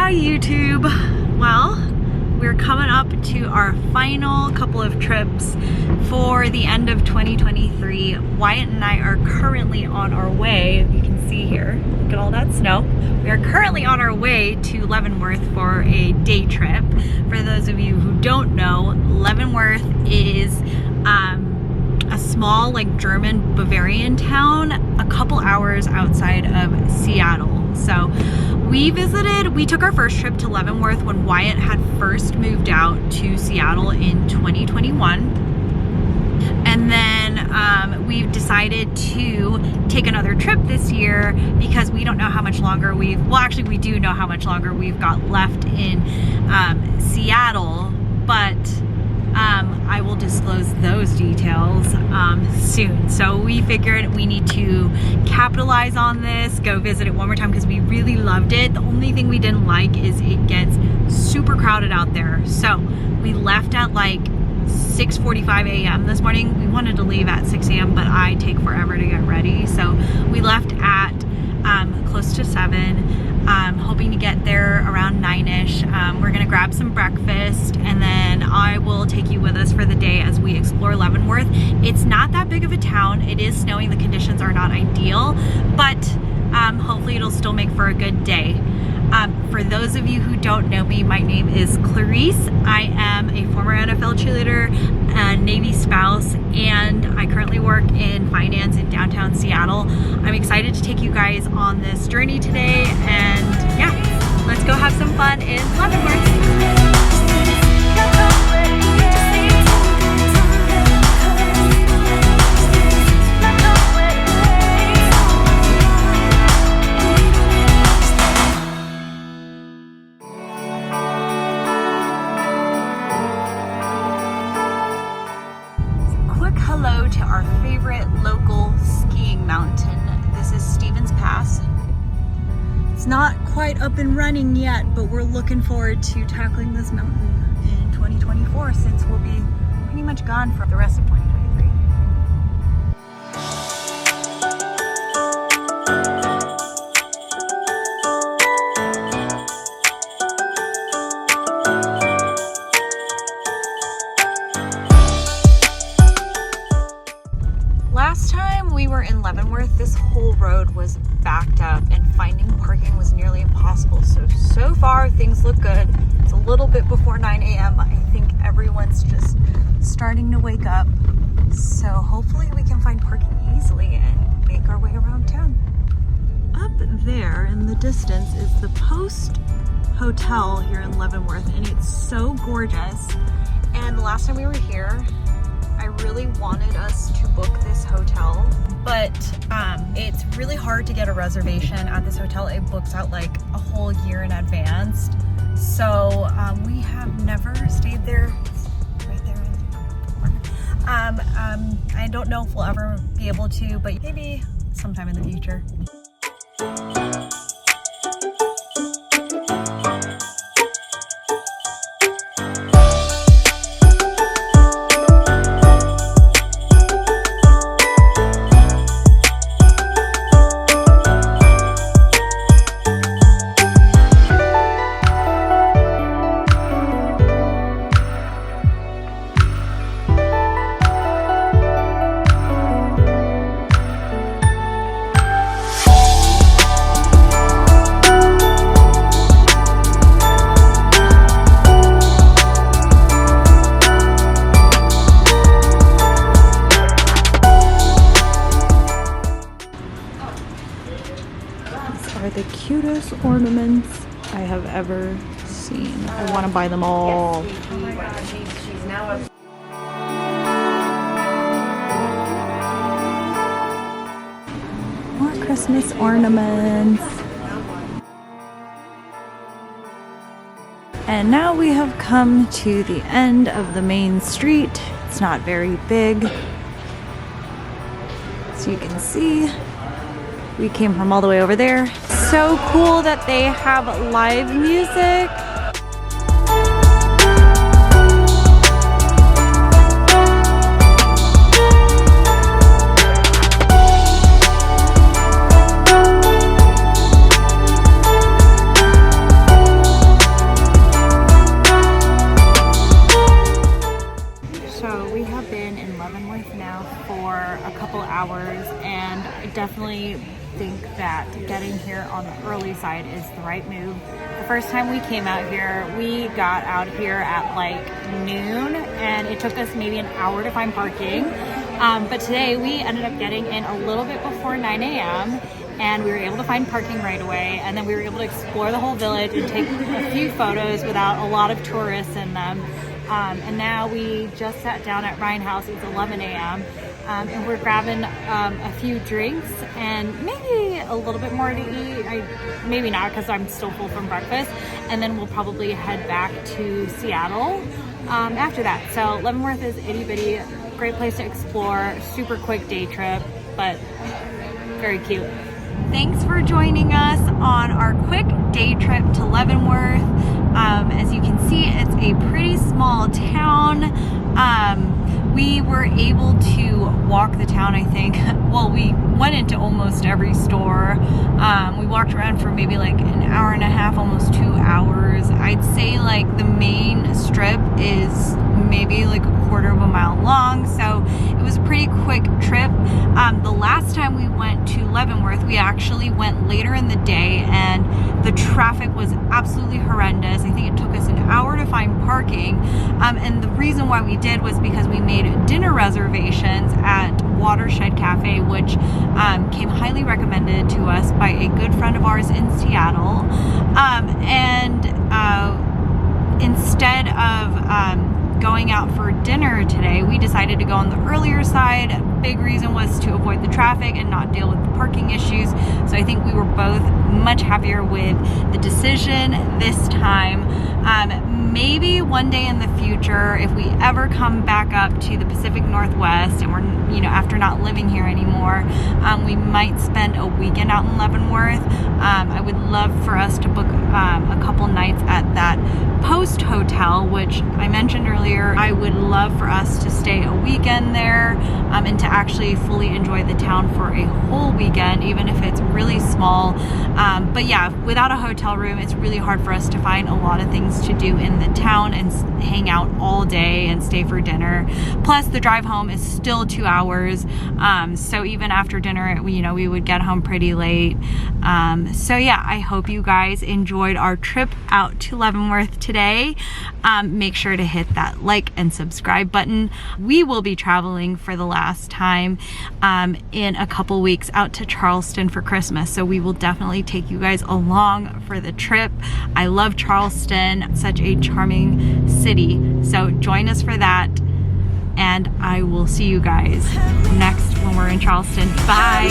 Hi YouTube. Well, we're coming up to our final couple of trips for the end of 2023. Wyatt and I are currently on our way, if you can see here, look at all that snow. We are currently on our way to Leavenworth for a day trip. For those of you who don't know, Leavenworth is a small German Bavarian town a couple hours outside of Seattle. So we took our first trip to Leavenworth when Wyatt had first moved out to Seattle in 2021. And then we've decided to take another trip this year because we don't know how much longer we do know how much longer we've got left in Seattle, but I will disclose those details soon. So we figured we need to capitalize on this, go visit it one more time because we really loved it. The only thing we didn't like is it gets super crowded out there. So we left at 6:45 a.m. this morning. We wanted to leave at 6 a.m. but I take forever to get ready. So we left at close to 7. Hoping to get there around 9-ish. We're gonna grab some breakfast and then I will take you with us for the day as we explore Leavenworth. It's not that big of a town. It is snowing. The conditions are not ideal, but hopefully it'll still make for a good day. For those of you who don't know me, my name is Clarice. I am a former NFL cheerleader, a Navy spouse, and I currently work in finance in downtown Seattle. I'm excited to take you guys on this journey today, and yeah, let's go have some fun in Leavenworth. Hello to our favorite local skiing mountain. This is Stevens Pass. It's not quite up and running yet, but we're looking forward to tackling this mountain in 2024 since we'll be pretty much gone for the rest of 2023. Last time we were in Leavenworth, this whole road was backed up and finding parking was nearly impossible. So far things look good. It's a little bit before 9 a.m. I think everyone's just starting to wake up. So hopefully we can find parking easily and make our way around town. Up there in the distance is the Post Hotel here in Leavenworth, and it's so gorgeous. And the last time we were here, I really wanted us to book this hotel, but it's really hard to get a reservation at this hotel. It books out a whole year in advance. So we have never stayed there. It's right there in the corner. I don't know if we'll ever be able to, but maybe sometime in the future. Are the cutest ornaments I have ever seen. I want to buy them all. Yes. Oh my god, she's now a... More Christmas ornaments. And now we have come to the end of the main street. It's not very big. So you can see, we came from all the way over there. So cool that they have live music. think that getting here on the early side is the right move. The first time we came out here, we got out here at like noon, and it took us maybe an hour to find parking. But today we ended up getting in a little bit before 9 a.m. and we were able to find parking right away, and then we were able to explore the whole village and take a few photos without a lot of tourists in them. And now we just sat down at Rhine House. It's 11 a.m. And we're grabbing a few drinks and maybe a little bit more to eat. Maybe not, because I'm still full from breakfast. And then we'll probably head back to Seattle after that. So Leavenworth is itty bitty, great place to explore, super quick day trip, but very cute. Thanks for joining us on our quick day trip to Leavenworth. As you can see, it's a pretty small town. We were able to walk the town, I think. Well, we went into almost every store. We walked around for maybe like an hour and a half, almost 2 hours. I'd say like the main strip is maybe like a quarter of a mile long, so it was a pretty quick trip. The last time we went to Leavenworth, we actually went later in the day, and the traffic was absolutely horrendous. I think it took us an hour to find parking, and the reason why we did was because we made dinner reservations at Watershed Cafe, which came highly recommended to us by a good friend of ours in Seattle. Instead of going out for dinner today, we decided to go on the earlier side. Big reason was to avoid the traffic and not deal with the parking issues. So I think we were both much happier with the decision this time. Maybe one day in the future, if we ever come back up to the Pacific Northwest and we're, after not living here anymore, we might spend a weekend out in Leavenworth. I would love for us to book a couple nights at that Post Hotel, which I mentioned earlier. I would love for us to stay a weekend there and to actually fully enjoy the town for a whole weekend, even if it's really small. But yeah, without a hotel room, it's really hard for us to find a lot of things to do in the town and hang out all day and stay for dinner. Plus the drive home is still 2 hours. So even after dinner, we would get home pretty late. So yeah, I hope you guys enjoyed our trip out to Leavenworth today. Make sure to hit that like and subscribe button. We will be traveling for the last time in a couple weeks out to Charleston for Christmas. So we will definitely take you guys along for the trip. I love Charleston, such a charming city. So join us for that. And I will see you guys next when we're in Charleston. Bye.